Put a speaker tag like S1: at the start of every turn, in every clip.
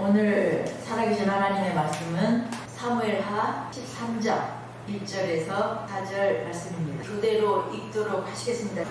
S1: 오늘 살아계신 하나님의 말씀은 사무엘하 13장 1절에서 4절 말씀입니다. 그대로 읽도록 하시겠습니다.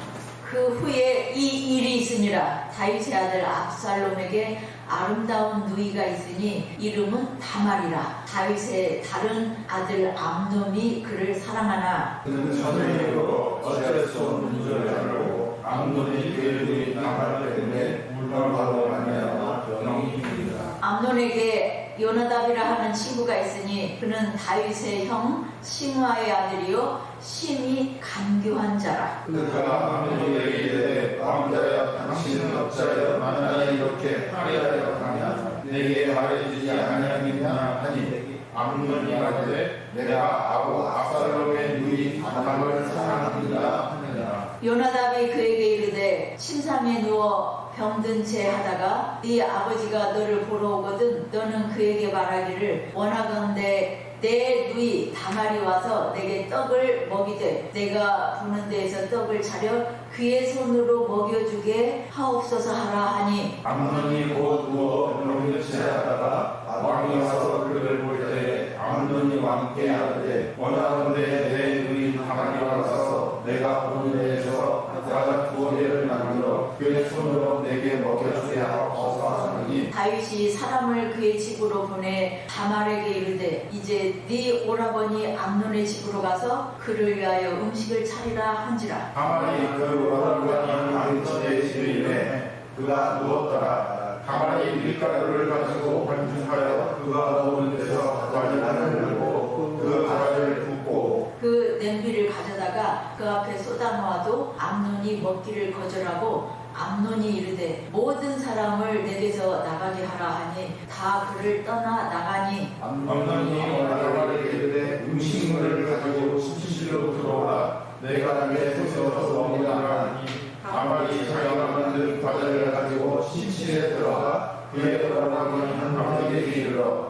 S1: 그 후에 이 일이 있으니라. 다윗의 아들 압살롬에게 아름다운 누이가 있으니 이름은 다말이라. 다윗의 다른 아들 암논이 그를 사랑하나
S2: 그는 전쟁으로 어쩔 수 없는 줄 알고 암논이 그의 누이 다말 때문에 울방하고 하며 병이 듭니다.
S1: 암논에게 요나답이라 하는 친구가 있으니 그는 다윗의 형 시므아의 아들이요 심히 간교한 자라.
S2: 그가 암논에게 이르되 왕자여 당신은 어찌하여 만나에 이렇게 하리하여 하냐 내게 말해주지 아니하겠냐 하니 암논이 말하되 내가 아부 압살롬의 누이 다말을 사랑합니다 하느니라.
S1: 요나답이 그에게 이르되 침상에 누워 병든 채 하다가 네 아버지가 너를 보러 오거든 너는 그에게 말하기를 원하건대 내 누이 다말이 와서 내게 떡을 먹이되 내가 보는 데에서 떡을 차려 그의 손으로 먹여주게 하옵소서 하라 하니
S2: 암논이 곧 누워 병든 채 하다가 왕이 와서 그를 볼 때에 암논이 왕께 하되 원하건대 내 누이 다말이 와서 내가 보는 데에서 과자 2개를 만들어 그의 손으로 내게 먹여주게 하옵소서 하니
S1: 다윗이 사람을 그의 집으로 보내 다말에게 이르되 이제 네 오라버니 암논의 집으로 가서 그를 위하여 음식을 차리라 한지라.
S2: 다말이 그 오라버니 암논의 집에 이르매 그가 누웠더라. 다말이 밀가루를 가지고 반죽하여 그가 누운 데서 과자를 들고 그 과자를 붓고
S1: 그 냄비를 가져다가 그 앞에 쏟아놓아도 암논이 먹기를 거절하고 암논이 이르되 모든 사람을 내게서 나가게 하라 하니 다 그를 떠나 나가니
S2: 암논이 다말에게 이르되 음식물을 가지고 침실로 들어오라. 내가 내 손에서 먹으라 하니 다말이 자기가 만든 과자를 가지고 침실에 들어가 그의 오라버니 암논에게 이르러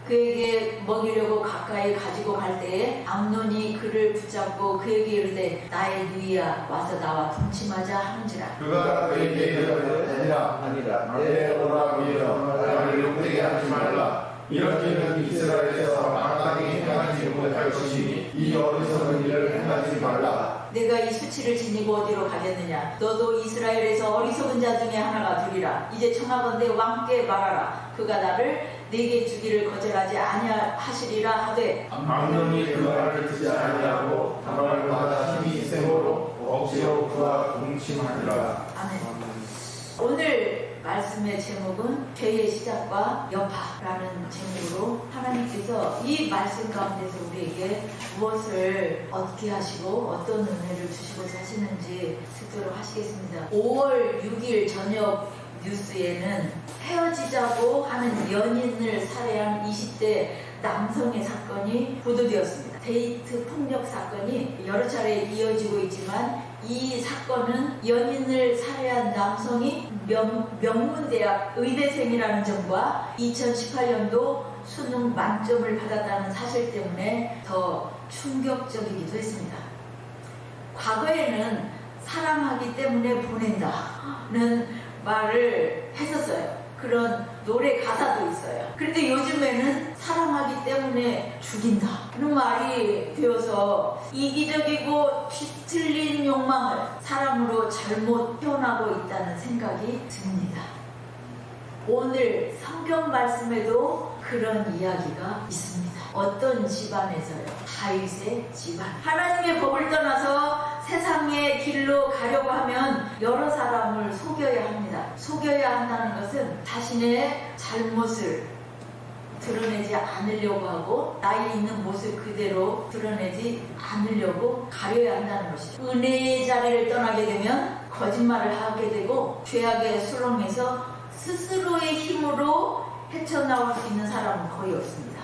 S1: 그에게 먹이려고 가까이 가지고 갈 때에 암논이 그를 붙잡고 그에게 이르되 나의 누이야 와서 나와 동침하자 하는지라.
S2: 그가 그에게 이르되 아니라 내 오라버니여 나를 욕되게 하지 말라. 이런 일은 이스라엘에서 마땅히 행하지 못할 것이니 이 어리석은 일을 행하지 말라.
S1: 내가 이 수치를 지니고 어디로 가겠느냐. 너도 이스라엘에서 어리석은 자 중에 하나가 되리라. 이제 청하건대 왕께 말하라. 그가 나를 내게 주기를 거절하지 아니하시리라 하되
S2: 암논이 그 말을 듣지 아니하고 다말보다 힘이 세므로 억지로 그와 동침하니라.
S1: 아멘. 오늘 말씀의 제목은 죄의 시작과 여파라는 제목으로 하나님께서 이 말씀 가운데서 우리에게 무엇을 얻게 하시고 어떤 은혜를 주시고자 하시는지 듣도록 하시겠습니다. 5월 6일 저녁 뉴스에는 헤어지자고 하는 연인을 살해한 20대 남성의 사건이 보도되었습니다. 데이트 폭력 사건이 여러 차례 이어지고 있지만 이 사건은 연인을 살해한 남성이 명문대학 의대생이라는 점과 2018년도 수능 만점을 받았다는 사실 때문에 더 충격적이기도 했습니다. 과거에는 사랑하기 때문에 보낸다는 말을 했었어요. 그런 노래 가사도 있어요. 그런데 요즘에는 사랑하기 때문에 죽인다는 말이 되어서 이기적이고 뒤틀린 욕망을 사람으로 잘못 표현하고 있다는 생각이 듭니다. 오늘 성경 말씀에도 그런 이야기가 있습니다. 어떤 집안에서요? 다윗의 집안. 하나님의 법을 떠나서 세상의 길로 가려고 하면 여러 사람을 속여야 합니다. 속여야 한다는 것은 자신의 잘못을 드러내지 않으려고 하고 나이 있는 모습 그대로 드러내지 않으려고 가려야 한다는 것이죠. 은혜의 자리를 떠나게 되면 거짓말을 하게 되고 죄악의 수렁에서 스스로의 힘으로 헤쳐나올 수 있는 사람은 거의 없습니다.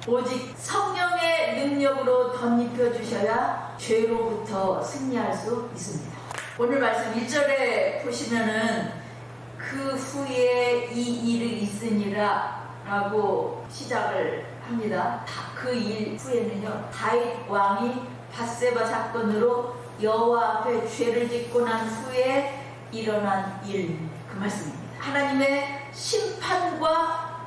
S1: 오직 성령의 능력으로 덧입혀 주셔야 죄로부터 승리할 수 있습니다. 오늘 말씀 1절에 보시면은 그 후에 이 일이 있으니라 라고 시작을 합니다. 그 일 후에는요 다윗 왕이 밧세바 사건으로 여호와 앞에 죄를 짓고 난 후에 일어난 일, 그 말씀입니다. 하나님의 심판과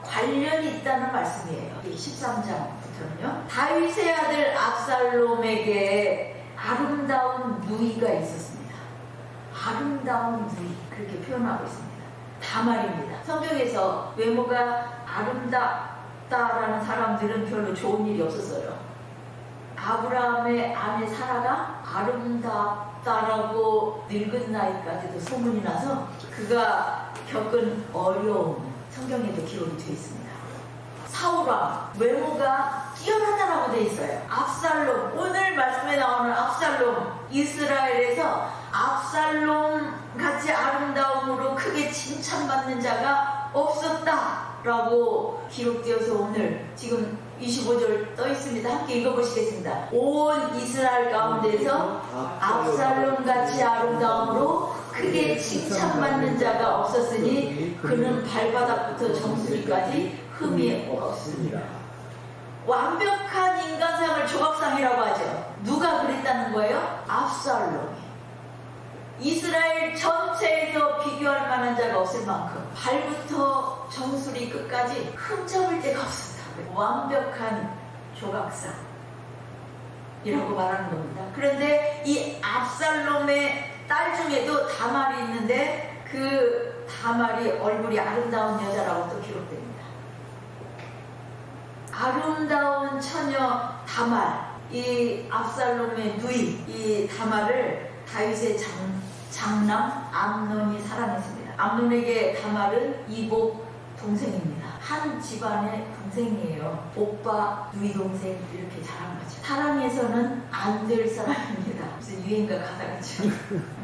S1: 있다는 말씀이에요. 13장부터는요. 다윗의 아들 압살롬에게 아름다운 누이가 있었습니다. 아름다운 누이, 그렇게 표현하고 있습니다. 다말입니다. 성경에서 외모가 아름답다라는 사람들은 별로 좋은 일이 없었어요. 아브라함의 아내 사라가 아름답다라고 늙은 나이까지도 소문이 나서 그가 겪은 어려움, 성경에도 기록이 되어 있습니다. 사울왕, 외모가 뛰어나다라고 되어 있어요. 압살롬, 오늘 말씀에 나오는 압살롬, 이스라엘에서 압살롬 같이 아름다움으로 크게 칭찬받는 자가 없었다라고 기록되어서 오늘 지금 25절 떠 있습니다. 함께 읽어보시겠습니다. 온 이스라엘 가운데서 압살롬 같이 아름다움으로 크게 칭찬받는 자가 없었으니 그는 발바닥부터 정수리까지 흠이 없습니다. 완벽한 인간상을 조각상이라고 하죠. 누가 그랬다는 거예요? 압살롬이. 이스라엘 전체에서 비교할 만한 자가 없을 만큼 발부터 정수리 끝까지 흠잡을 데가 없었다. 완벽한 조각상 이라고 말하는 겁니다. 그런데 이 압살롬의 딸 중에도 다말이 있는데 그 다말이 얼굴이 아름다운 여자라고 또 기록됩니다. 아름다운 처녀 다말, 이 압살롬의 누이 이 다말을 다윗의 장남 암논이 사랑했습니다. 암논에게 다말은 이복 동생입니다. 한 집안의 동생이에요. 오빠, 누이 동생 이렇게 자란 거죠. 사랑에서는 안 될 사람입니다. 무슨 유행가 가사 같죠.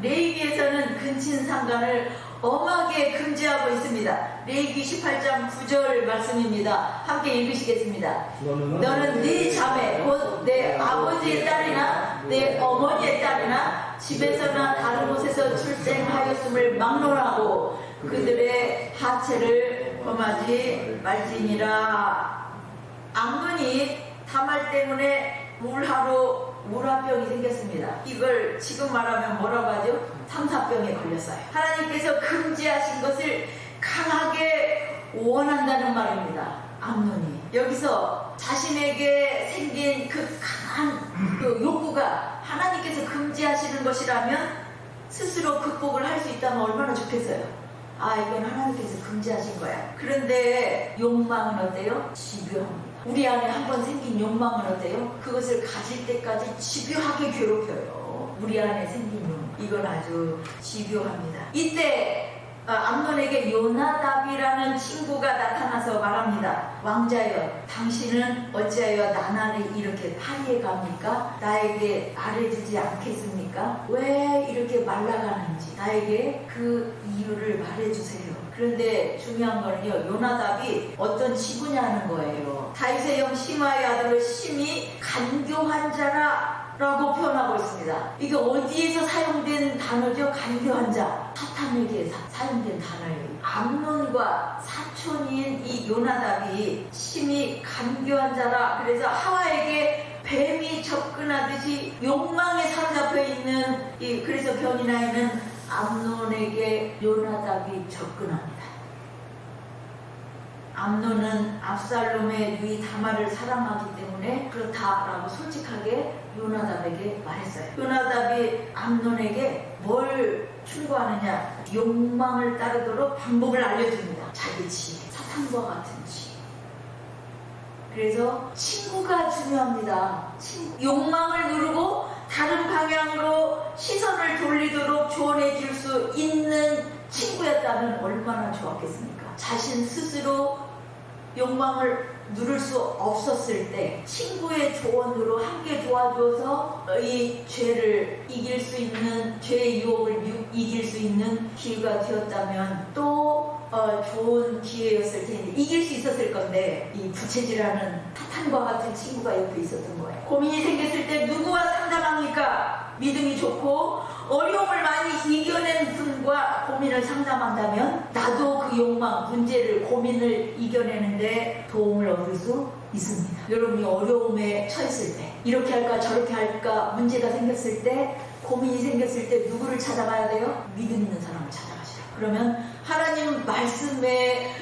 S1: 레위기에서는 근친상간을 엄하게 금지하고 있습니다. 레위기 18장 9절 말씀입니다. 함께 읽으시겠습니다. 너는 네 자매 곧 내 아버지의 딸이나 내 어머니의 딸이나 집에서나 다른 곳에서 출생하였음을 막론하고 그들의 하체를 범하지 말지니라. 암논이 다말 때문에 물화병이 생겼습니다. 이걸 지금 말하면 뭐라고 하죠? 삼사병에 걸렸어요. 하나님께서 금지하신 것을 강하게 원한다는 말입니다. 암논이 여기서 자신에게 생긴 그 강한 그 욕구가 하나님께서 금지하시는 것이라면 스스로 극복을 할 수 있다면 얼마나 좋겠어요. 이건 하나님께서 금지하신 거야. 그런데 욕망은 어때요? 집요합니다. 우리 안에 한번 생긴 욕망은 어때요? 그것을 가질 때까지 집요하게 괴롭혀요. 우리 안에 생긴 욕망, 이건 아주 집요합니다. 이때 암논에게 요나답이라는 친구가 나타나서 말합니다. 왕자여, 당신은 어찌하여 나날이 이렇게 파리해 갑니까? 나에게 말해주지 않겠습니까? 왜 이렇게 말라가는지 나에게 그 이유를 말해주세요. 그런데 중요한 거는요, 요나답이 어떤 친구냐는 거예요. 다윗의 형 시므아의 아들로 심히 간교한 자라 라고 표현하고 있습니다. 이게 어디에서 사용된 단어죠? 간교한 자. 사탄에게 사용된 단어예요. 암논과 사촌인 이 요나답이 심히 간교한 자라. 그래서 하와에게 뱀이 접근하듯이 욕망에 사로잡혀 있는 그래서 병이 나 있는 암논에게 요나답이 접근합니다. 암논은 압살롬의 누이 다말을 사랑하기 때문에 그렇다라고 솔직하게 요나답에게 말했어요. 요나답이 암논에게 뭘 충고하느냐? 욕망을 따르도록 방법을 알려줍니다. 자기 지혜, 사탄과 같은 지혜. 그래서 친구가 중요합니다. 욕망을 누르고 다른 방향으로 시선을 돌리도록 조언해 줄 수 있는 친구였다면 얼마나 좋았겠습니까? 자신 스스로 욕망을 누를 수 없었을 때 친구의 조언으로 함께 도와줘서 이 죄를 이길 수 있는, 죄의 유혹을 이길 수 있는 기회가 되었다면 또 좋은 기회였을 텐데, 이길 수 있었을 건데 이 부채질하는 사탄과 같은 친구가 옆에 있었던 거예요. 고민이 생겼을 때 누구와 상담합니까? 믿음이 좋고 어려움을 많이 이겨낸 분과 고민을 상담한다면 나도 그 욕망, 문제를, 고민을 이겨내는데 도움을 얻을 수 있습니다. 여러분이 어려움에 처했을 때, 이렇게 할까 저렇게 할까 문제가 생겼을 때, 고민이 생겼을 때 누구를 찾아가야 돼요? 믿음 있는 사람을 찾아가시라고. 그러면 하나님 말씀에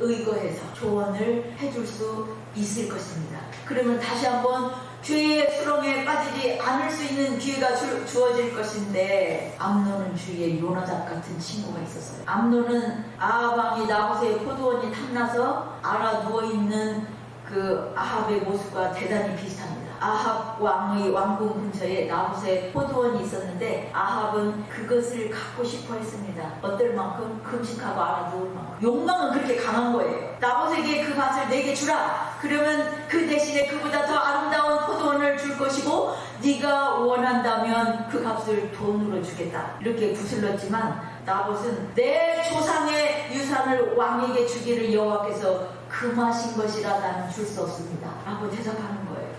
S1: 의거해서 조언을 해줄 수 있을 것입니다. 그러면 다시 한번 죄의 수렁에 빠지지 않을 수 있는 기회가 주어질 것인데, 암논은 주위에 요나답 같은 친구가 있었어요. 암논은 아합 왕이 나봇의 포도원이 탐나서 알아 누워있는 그 아합의 모습과 대단히 비슷합니다. 아합 왕의 왕궁 근처에 나봇의 포도원이 있었는데 아합은 그것을 갖고 싶어 했습니다. 어떨 만큼? 금식하고 알아 누울 만큼. 욕망은 그렇게 강한 거예요. 나봇에게 그 밭을 내게 주라. 그러면 그 대신에 그보다 더 아름다운 포도원을 줄 것이고 네가 원한다면 그 값을 돈으로 주겠다. 이렇게 부슬렀지만 나봇은 내 조상의 유산을 왕에게 주기를 여호와께서 금하신 것이라 나는 줄 수 없습니다 라고 대답하는 거예요.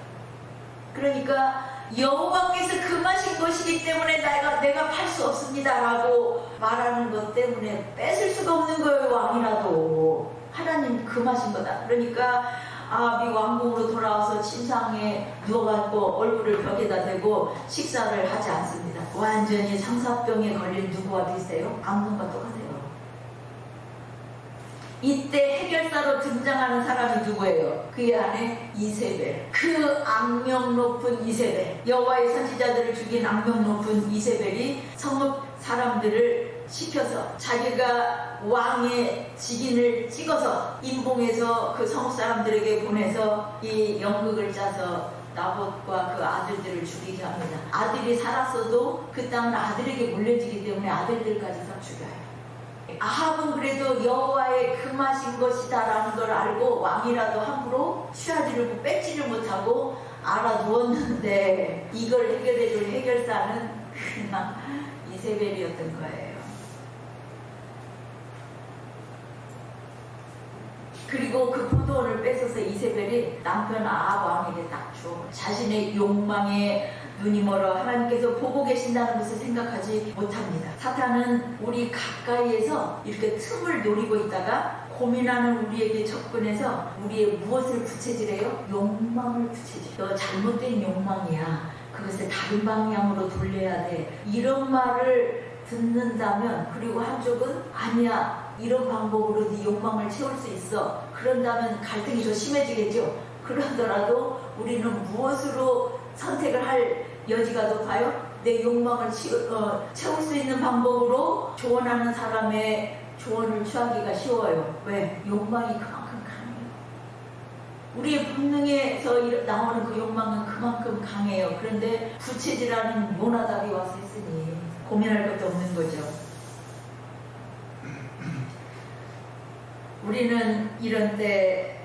S1: 그러니까 여호와께서 금하신 것이기 때문에 내가 팔 수 없습니다 라고 말하는 것 때문에 뺏을 수가 없는 거예요. 왕이라도 하나님 금하신 거다. 그러니까 아합이 왕궁으로 돌아와서 침상에 누워갖고 얼굴을 벽에다 대고 식사를 하지 않습니다. 완전히 상사병에 걸린 누구와 비슷해요? 암논과 똑같아요. 이때 해결사로 등장하는 사람이 누구예요? 그의 아내 이세벨. 그 악명 높은 이세벨, 여호와의 선지자들을 죽인 악명 높은 이세벨이 성읍 사람들을 시켜서 자기가 왕의 직인을 찍어서 임봉해서 그 성읍 사람들에게 보내서 이 연극을 짜서 나봇과 그 아들들을 죽이게 합니다. 아들이 살았어도 그 땅은 아들에게 물려지기 때문에 아들들까지 다 죽여요. 아합은 그래도 여호와의 금하신 것이다 라는 걸 알고 왕이라도 함부로 취하지를 뺏지를 못하고 알아두었는데, 이걸 해결해줄 해결사는 그냥 이세벨이었던 거예요. 그리고 그 포도원을 뺏어서 이세벨이 남편 아합 왕에게 딱 주어. 자신의 욕망에 눈이 멀어 하나님께서 보고 계신다는 것을 생각하지 못합니다. 사탄은 우리 가까이에서 이렇게 틈을 노리고 있다가 고민하는 우리에게 접근해서 우리의 무엇을 부채질해요? 욕망을 부채질. 너 잘못된 욕망이야. 그것을 다른 방향으로 돌려야 돼. 이런 말을 듣는다면, 그리고 한쪽은 아니야, 이런 방법으로 네 욕망을 채울 수 있어. 그런다면 갈등이 더 심해지겠죠. 그러더라도 우리는 무엇으로 선택을 할 여지가 높아요? 내 욕망을 채울 수 있는 방법으로 조언하는 사람의 조언을 취하기가 쉬워요. 왜? 욕망이 그만큼 강해요. 우리의 본능에서 나오는 그 욕망은 그만큼 강해요. 그런데 부채질하는 요나답이 와서 했으니 고민할 것도 없는 거죠. 우리는 이런 때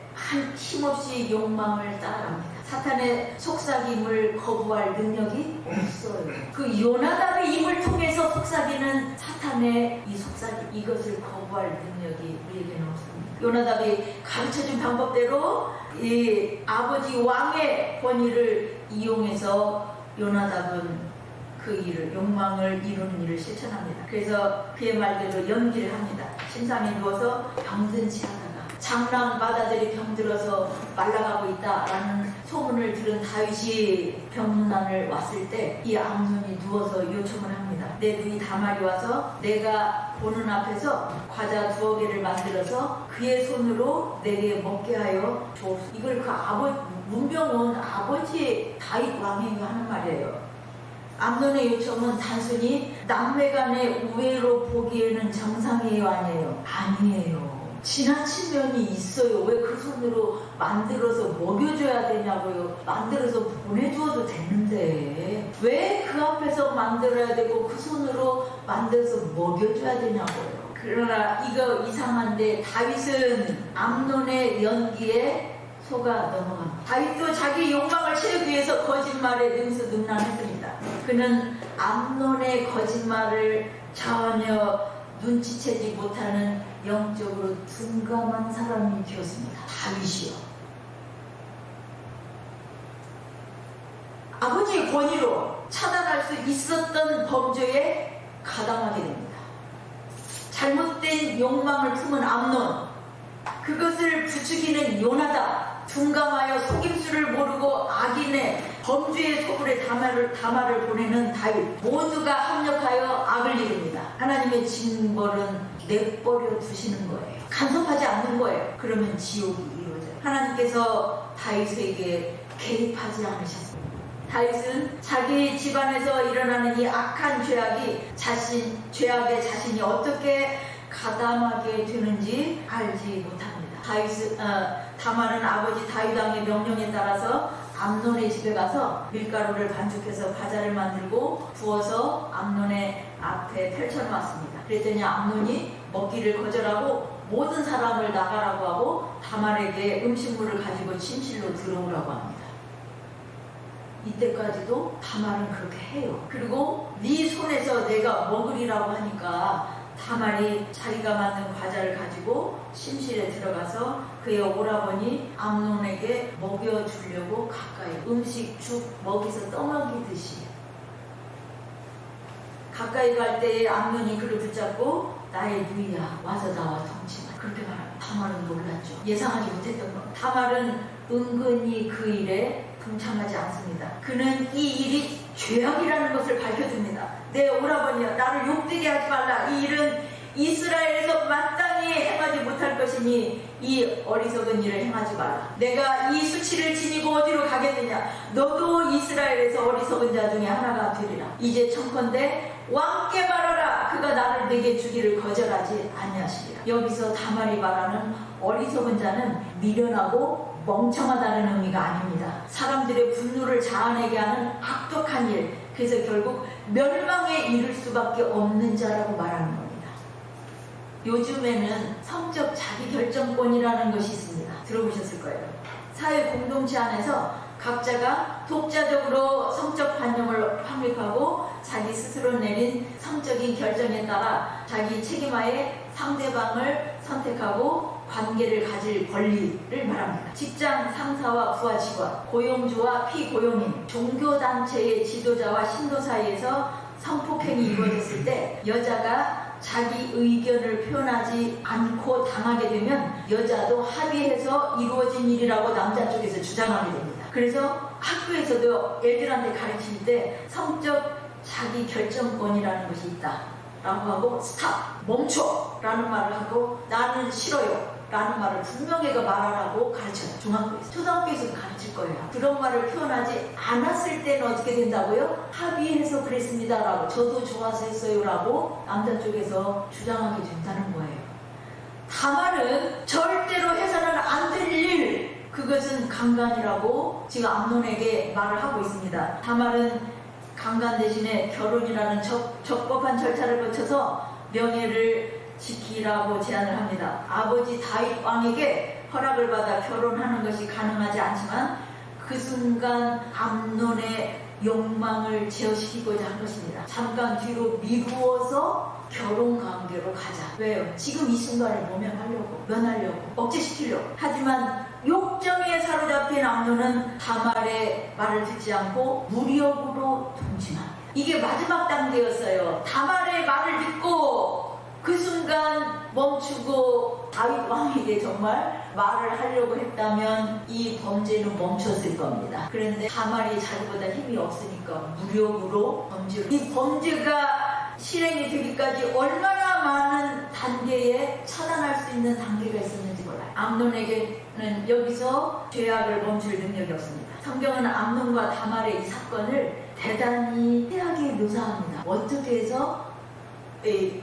S1: 힘없이 욕망을 따라갑니다. 사탄의 속삭임을 거부할 능력이 없어요. 그 요나답의 입을 통해서 속삭이는 사탄의 이 속삭임, 이것을 거부할 능력이 우리에게는 없습니다. 요나답이 가르쳐준 방법대로 이 아버지 왕의 권위를 이용해서 요나답은 그 일을, 욕망을 이루는 일을 실천합니다. 그래서 그의 말대로 연기를 합니다. 침상에 누워서 병든 채 하다가 장남마다들이 병들어서 말라가고 있다라는 소문을 들은 다윗이 병난을 왔을 때 이 암논이 누워서 요청을 합니다. 내 누이 다말이 와서 내가 보는 앞에서 과자 2개를 만들어서 그의 손으로 내게 먹게 하여 주옵소서. 이걸 그 문병온 아버지 다윗 왕이 하는 말이에요. 암논의 요청은 단순히 남매간의 우애로 보기에는 정상이에요, 아니에요? 아니에요. 지나친 면이 있어요. 왜 그 손으로 만들어서 먹여줘야 되냐고요. 만들어서 보내주어도 되는데 왜 그 앞에서 만들어야 되고 그 손으로 만들어서 먹여줘야 되냐고요. 그러나 이거 이상한데 다윗은 암논의 연기에 속아 넘어갑니다. 다윗도 자기 욕망을 채우기 위해서 거짓말에 능수능란했습니다. 그는 암논의 거짓말을 전혀 눈치채지 못하는 영적으로 둔감한 사람이 되었습니다. 다윗이요. 아버지의 권위로 차단할 수 있었던 범죄에 가담하게 됩니다. 잘못된 욕망을 품은 암논, 그것을 부추기는 요나답, 둔감하여 속임수를 모르고 악인의 범죄의 소굴에 다말을 보내는 다윗, 모두가 합력하여 악을 이룹니다. 하나님의 징벌은 내버려 두시는 거예요. 간섭하지 않는 거예요. 그러면 지옥이 이루어져요. 하나님께서 다윗에게 개입하지 않으셨습니다. 다윗은 자기 집안에서 일어나는 이 악한 죄악에 자신이 어떻게 가담하게 되는지 알지 못합니다. 다말은 아버지 다윗 왕의 명령에 따라서 암논의 집에 가서 밀가루를 반죽해서 과자를 만들고 부어서 암논의 앞에 펼쳐놓았습니다. 그랬더니 암논이 먹기를 거절하고 모든 사람을 나가라고 하고 다말에게 음식물을 가지고 침실로 들어오라고 합니다. 이때까지도 다말은 그렇게 해요. 그리고 네 손에서 내가 먹으리라고 하니까 다말이 자기가 만든 과자를 가지고 침실에 들어가서 그의 오라버니 암논에게 먹여주려고 가까이 음식 죽 먹이서 떠먹이듯이 가까이 갈 때에 암논이 그를 붙잡고 나의 누이야 와서 나와 동침하라 그렇게 말합니다. 다말은 놀랐죠. 예상하지 못했던 것. 다말은 은근히 그 일에 동참하지 않습니다. 그는 이 일이 죄악이라는 것을 밝혀줍니다. 내 오라버니여 나를 욕되게 하지 말라. 이 일은 이스라엘에서 마땅히 행하지 못할 것이니 이 어리석은 일을 행하지 말라. 내가 이 수치를 지니고 어디로 가겠느냐. 너도 이스라엘에서 어리석은 자 중에 하나가 되리라. 이제 청컨대 왕께 말하라. 그가 나를 내게 주기를 거절하지 아니하시리라. 여기서 다말이 말하는 어리석은 자는 미련하고 멍청하다는 의미가 아닙니다. 사람들의 분노를 자아내게 하는 악독한 일, 그래서 결국 멸망에 이를 수밖에 없는 자라고 말하는 겁니다. 요즘에는 성적 자기결정권이라는 것이 있습니다. 들어보셨을 거예요. 사회 공동체 안에서 각자가 독자적으로 성적 관념을 확립하고 자기 스스로 내린 성적인 결정에 따라 자기 책임하에 상대방을 선택하고 관계를 가질 권리를 말합니다. 직장 상사와 부하 직원, 고용주와 피고용인, 종교단체의 지도자와 신도 사이에서 성폭행이 이루어졌을 때 여자가 자기 의견을 표현하지 않고 당하게 되면 여자도 합의해서 이루어진 일이라고 남자 쪽에서 주장하게 됩니다. 그래서 학교에서도 애들한테 가르칠 때 성적 자기 결정권이라는 것이 있다 라고 하고 스탑, 멈춰 라는 말을 하고 나는 싫어요 라는 말을 분명하게 말하라고 가르쳐요. 중학교에서. 초등학교에서도 가르칠 거예요. 그런 말을 표현하지 않았을 때는 어떻게 된다고요? 합의해서 그랬습니다 라고 저도 좋아서 했어요 라고 남자 쪽에서 주장하게 된다는 거예요. 다말은 절대로 해서는 안 될 일, 그것은 강간이라고 지금 암논에게 말을 하고 있습니다. 다말은 강간 대신에 결혼이라는 적법한 절차를 거쳐서 명예를 지키라고 제안을 합니다. 아버지 다윗 왕에게 허락을 받아 결혼하는 것이 가능하지 않지만 그 순간 암논의 욕망을 제어시키고자 한 것입니다. 잠깐 뒤로 미루어서 결혼 관계로 가자. 왜요? 지금 이 순간을 모면하려고, 면하려고, 억제시키려고. 하지만 욕정에 사로잡힌 암논은 다말의 말을 듣지 않고 무력으로 동침합니다. 이게 마지막 단계였어요. 다말의 말을 듣고 그 순간 멈추고 다윗 왕에게 정말 말을 하려고 했다면 이 범죄는 멈췄을 겁니다. 그런데 다말이 자기보다 힘이 없으니까 무력으로 범죄를, 이 범죄가 실행이 되기까지 얼마나 많은 단계에 처단할 수 있는 단계가 있었는지 몰라요. 암논에게는 여기서 죄악을 멈출 능력이 없습니다. 성경은 암논과 다말의 이 사건을 대단히 해하게 묘사합니다. 어떻게 해서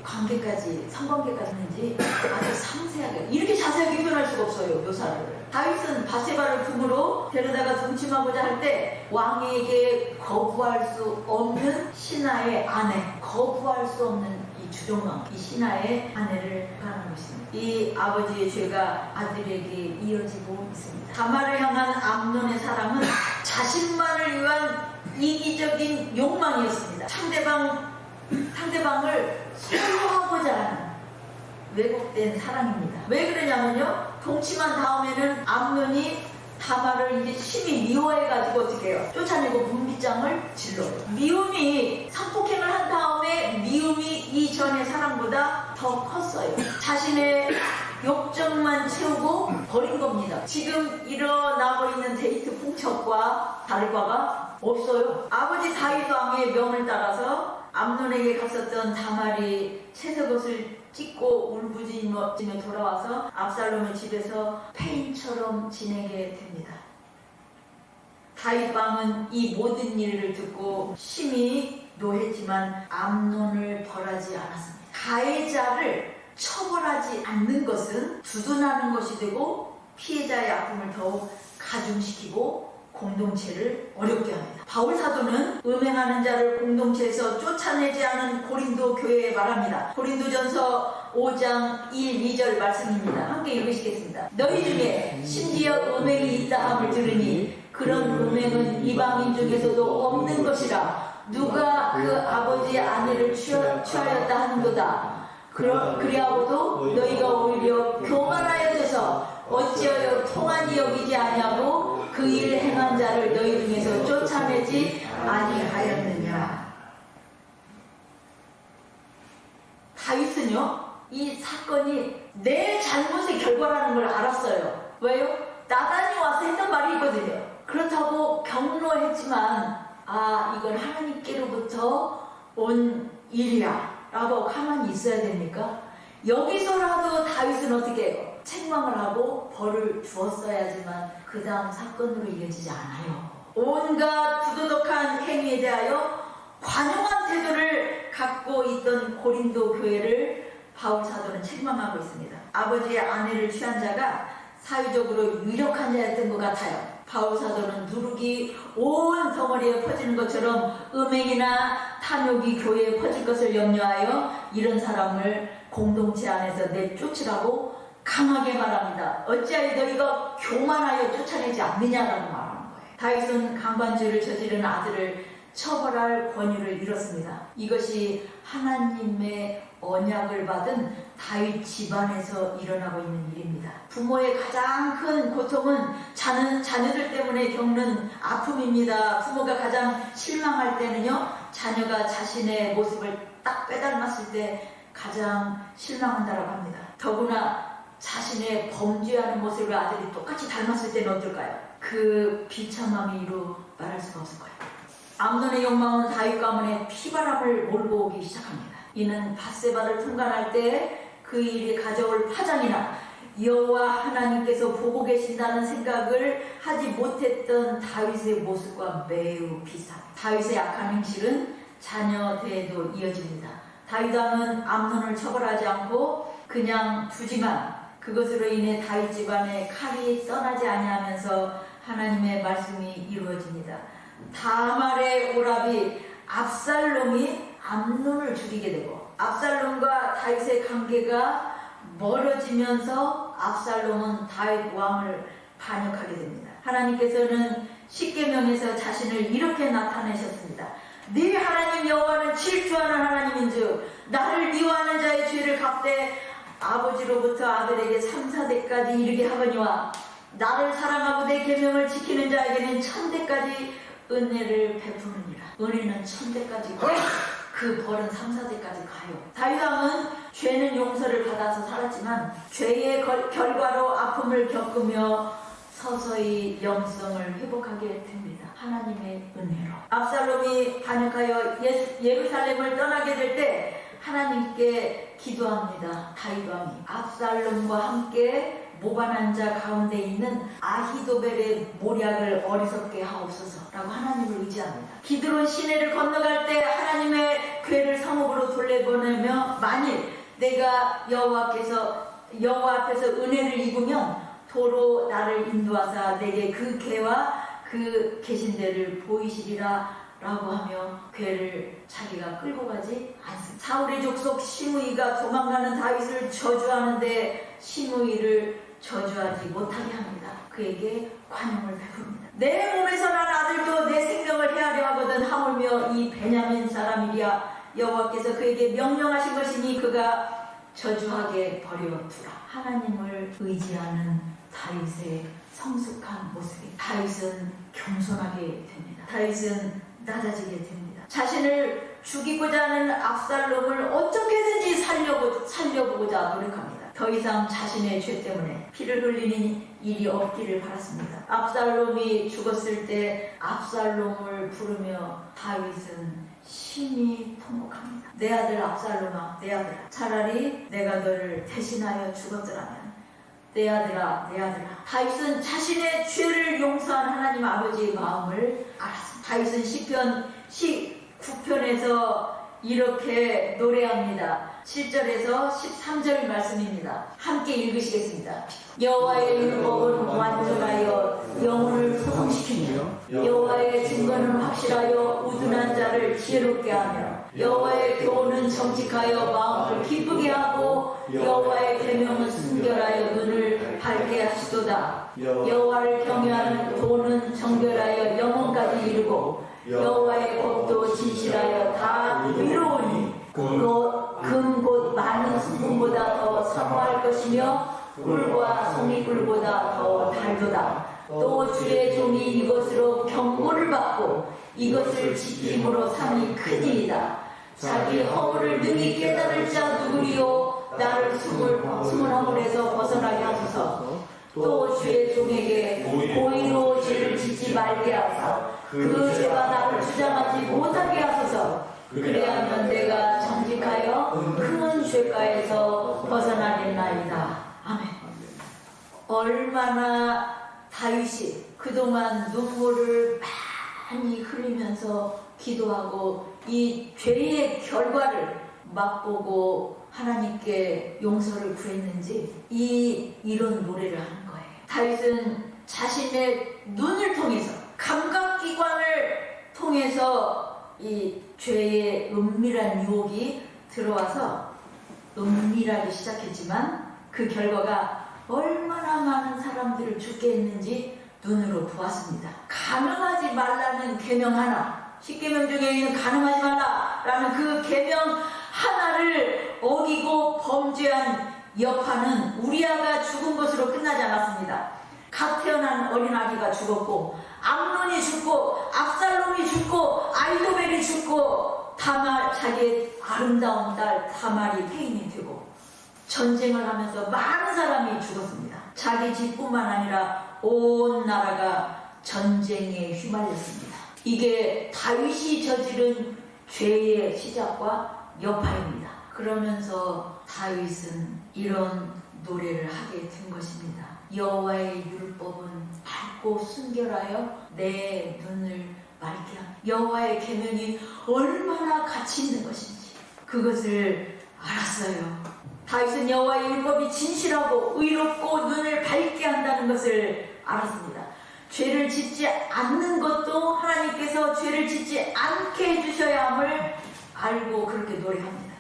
S1: 관계까지, 성관계까지 했는지 아주 상세하게, 이렇게 자세하게 표현할 수가 없어요. 묘사를. 다윗은 바세바를 품으로 데려다가 동침하고자 할 때 왕에게 거부할 수 없는 신하의 아내, 거부할 수 없는 이 주종왕, 이 신하의 아내를 가는 것입니다. 이 아버지의 죄가 아들에게 이어지고 있습니다. 다말을 향한 암논의 사랑은 자신만을 위한 이기적인 욕망이었습니다. 상대방을 소유하고자 하는 왜곡된 사랑입니다. 왜 그러냐면요, 동침한 다음에는 암논이 다말을 이제 심히 미워해가지고 어떻게 해요? 쫓아내고 분비장을 질러요. 미움이, 성폭행을 한 다음에 미움이 이전의 사랑보다 더 컸어요. 자신의 욕정만 채우고 버린 겁니다. 지금 일어나고 있는 데이트 풍척과 다를 바가 없어요. 아버지 다윗 왕의 명을 따라서 암논에게 갔었던 다말이 채색옷을 찢고 울부짖으며 돌아와서 압살롬의 집에서 폐인처럼 지내게 됩니다. 다윗 왕은 이 모든 일을 듣고 심히 노했지만 암논을 벌하지 않았습니다. 가해자를 처벌하지 않는 것은 두둔하는 것이 되고 피해자의 아픔을 더욱 가중시키고 공동체를 어렵게 합니다. 바울 사도는 음행하는 자를 공동체에서 쫓아내지 않은 고린도 교회에 말합니다. 고린도전서 5장 1, 2절 말씀입니다. 함께 읽으시겠습니다. 너희 중에 심지어 음행이 있다 함을 들으니 그런 음행은 이방인 중에서도 없는 것이라. 누가 그 아버지의 아내를 취하였다 하는도다. 그리하고도 너희가 오히려 교만하여져서 어찌하여 통한이 여기지 아니하고 그 일 행한 자를 너희 중에서 쫓아내지 아니하였느냐. 다윗은요, 이 사건이 내 잘못의 결과라는 걸 알았어요. 왜요? 나단이 와서 했던 말이 있거든요. 그렇다고 경로했지만 이건 하나님께로부터 온 일이야 라고 가만히 있어야 됩니까? 여기서라도 다윗은 어떻게 해요? 책망을 하고 벌을 주었어야지만 그 다음 사건으로 이어지지 않아요. 온갖 부도덕한 행위에 대하여 관용한 태도를 갖고 있던 고린도 교회를 바울 사도는 책망하고 있습니다. 아버지의 아내를 취한 자가 사회적으로 유력한 자였던 것 같아요. 바울 사도는 누룩이 온 덩어리에 퍼지는 것처럼 음행이나 탐욕이 교회에 퍼질 것을 염려하여 이런 사람을 공동체 안에서 내쫓으라고 강하게 말합니다. 어찌하여 너희가 교만하여 쫓아내지 않느냐라고 말하는 거예요. 다윗은 강간죄를 저지른 아들을 처벌할 권유를 잃었습니다. 이것이 하나님의 언약을 받은 다윗 집안에서 일어나고 있는 일입니다. 부모의 가장 큰 고통은 자녀들 때문에 겪는 아픔입니다. 부모가 가장 실망할 때는요, 자녀가 자신의 모습을 딱 빼닮았을 때 가장 실망한다고 합니다. 더구나 자신의 범죄하는 모습을 아들이 똑같이 닮았을 때는 어떨까요? 그 비참함이 이루 말할 수가 없을 거예요. 암논의 욕망은 다윗 가문에 피바람을 몰고 오기 시작합니다. 이는 밧세바를 통과할 때 그 일이 가져올 파장이나 여호와 하나님께서 보고 계신다는 생각을 하지 못했던 다윗의 모습과 매우 비슷합니다. 다윗의 악한 행실은 자녀 대에도 이어집니다. 다윗 왕은 암논을 처벌하지 않고 그냥 두지만 그것으로 인해 다윗 집안에 칼이 떠나지 아니하면서 하나님의 말씀이 이루어집니다. 다말의 오라비 압살롬이 암논을 죽이게 되고 압살롬과 다윗의 관계가 멀어지면서 압살롬은 다윗 왕을 반역하게 됩니다. 하나님께서는 십계명에서 자신을 이렇게 나타내셨습니다. 네 하나님 여호와는 질투하는 하나님인즉 나를 미워하는 자의 죄를 갚되 아버지로부터 아들에게 3, 4대까지 이르게 하거니와 나를 사랑하고 내 계명을 지키는 자에게는 1000대까지 은혜를 베푸느니라. 은혜는 1000대까지 가요. 그 벌은 3, 4대까지 가요. 다윗 왕은 죄는 용서를 받아서 살았지만 죄의 결과로 아픔을 겪으며 서서히 영성을 회복하게 됩니다. 하나님의 은혜로. 압살롬이 반역하여 예루살렘을 떠나게 될 때 하나님께 기도합니다. 다윗 왕이 압살롬과 함께 모반한 자 가운데 있는 아히도벨의 모략을 어리석게 하옵소서라고 하나님을 의지합니다. 기드론 시내를 건너갈 때 하나님의 궤를 성읍으로 돌려보내며 만일 내가 여호와 앞에서 은혜를 입으면 도로 나를 인도하사 내게 그 궤와 그 계신 데를 보이시리라 라고 하며 궤를 자기가 끌고 가지 않습니다. 사울의 족속 시므이가 도망가는 다윗을 저주하는데 시므이를 저주하지 못하게 합니다. 그에게 관용을 베풉니다. 내 몸에서 난 아들도 내 생명을 헤아려 하거든 하물며 이 베냐민 사람이랴 여호와께서 그에게 명령하신 것이니 그가 저주하게 버려두라. 하나님을 의지하는 다윗의 성숙한 모습이 다윗은 겸손하게 됩니다. 다윗은 낮아지게 됩니다. 자신을 죽이고자 하는 압살롬을 어떻게든지 살려보고자 노력합니다. 더 이상 자신의 죄 때문에 피를 흘리는 일이 없기를 바랐습니다. 압살롬이 죽었을 때 압살롬을 부르며 다윗은 심히 통곡합니다. 내 아들 압살롬아, 내 아들아, 차라리 내가 너를 대신하여 죽었더라면 내 아들아, 내 아들아. 다윗은 자신의 죄를 용서한 하나님 아버지의 마음을 알았습니다. 다윗은 시편 19편에서 이렇게 노래합니다. 7절에서 13절 말씀입니다. 함께 읽으시겠습니다. 여호와의 율법은 완전하여 영혼을 소성시키며 여호와의 증거는 확실하여 우둔한 자를 지혜롭게 하며 여호와의 교훈은 정직하여 마음을 기쁘게 하고 여호와의 계명은 순결하여 눈을 밝게 하시도다. 여호와를 경외하는 도는 정결하여 영혼까지 이르고 여호와의 법도 진실하여 다 의로우니 금곧 많은 순금보다 더 사모할 것이며 꿀과 송이꿀보다 더 달도다. 또 주의 종이 이것으로 경고를 받고 이것을 지킴으로 삼이 크니이다. 자기 허물을 능히 깨달을 자 누구리요. 나를 숨을 허물에서 벗어나게 하소서. 또 주의 종에게 고의로 죄를 짓지 말게 하사 그 죄가 나를 주장하지 못하게 하소서. 그래야면 내가 정직하여 큰 죄가에서 벗어나겠나이다. 아멘. 얼마나 다윗이 그동안 눈물을 많이 흘리면서 기도하고 이 죄의 결과를 맛보고 하나님께 용서를 구했는지 이런 노래를 하는 거예요. 다윗은 자신의 눈을 통해서 감각기관을 통해서 이 죄의 은밀한 유혹이 들어와서 은밀하게 시작했지만 그 결과가 얼마나 많은 사람들을 죽게 했는지 눈으로 보았습니다. 가늠하지 말라는 계명 하나, 10계명 중에 있는 가늠하지 말라라는 그 계명 하나를 어기고 범죄한 여파는 우리아가 죽은 것으로 끝나지 않았습니다. 갓 태어난 어린아기가 죽었고 암논이 죽고 압살롬이 죽고 아이도벨이 죽고 자기의 아름다운 딸 다말이 폐인이 되고 전쟁을 하면서 많은 사람이 죽었습니다. 자기 집뿐만 아니라 온 나라가 전쟁에 휘말렸습니다. 이게 다윗이 저지른 죄의 시작과 여파입니다. 그러면서 다윗은 이런 노래를 하게 된 것입니다. 여호와의 율법은 밝고 순결하여 내 눈을 맑게 합니다. 여호와의 계명이 얼마나 가치 있는 것인지 그것을 알았어요. 다윗은 여호와의 율법이 진실하고 의롭고 눈을 밝게 한다는 것을 알았습니다. 죄를 짓지 않는 것도 하나님께서 죄를 짓지 않게 해주셔야 함을 알고 그렇게 노래합니다.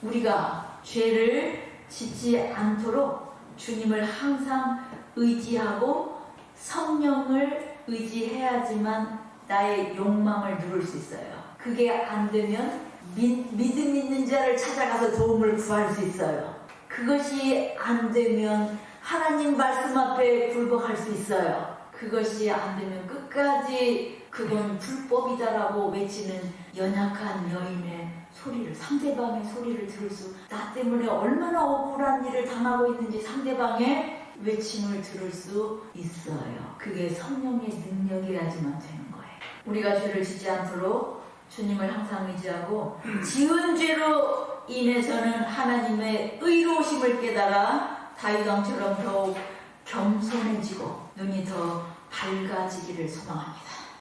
S1: 우리가 죄를 짓지 않도록 주님을 항상 의지하고 성령을 의지해야지만 나의 욕망을 누를 수 있어요. 그게 안 되면 믿음 있는 자를 찾아가서 도움을 구할 수 있어요. 그것이 안 되면 하나님 말씀 앞에 굴복할 수 있어요. 그것이 안 되면 끝까지 그건 불법이다라고 외치는 연약한 여인의 소리를, 상대방의 소리를 들을 수, 나 때문에 얼마나 억울한 일을 당하고 있는지 상대방의 외침을 들을 수 있어요. 그게 성령의 능력이야지만 되는 거예요. 우리가 죄를 짓지 않도록 주님을 항상 의지하고 지은 죄로 인해서는 하나님의 의로우심을 깨달아 다윗 왕처럼 더욱 겸손해지고 눈이 더 밝아지기를 소망합니다.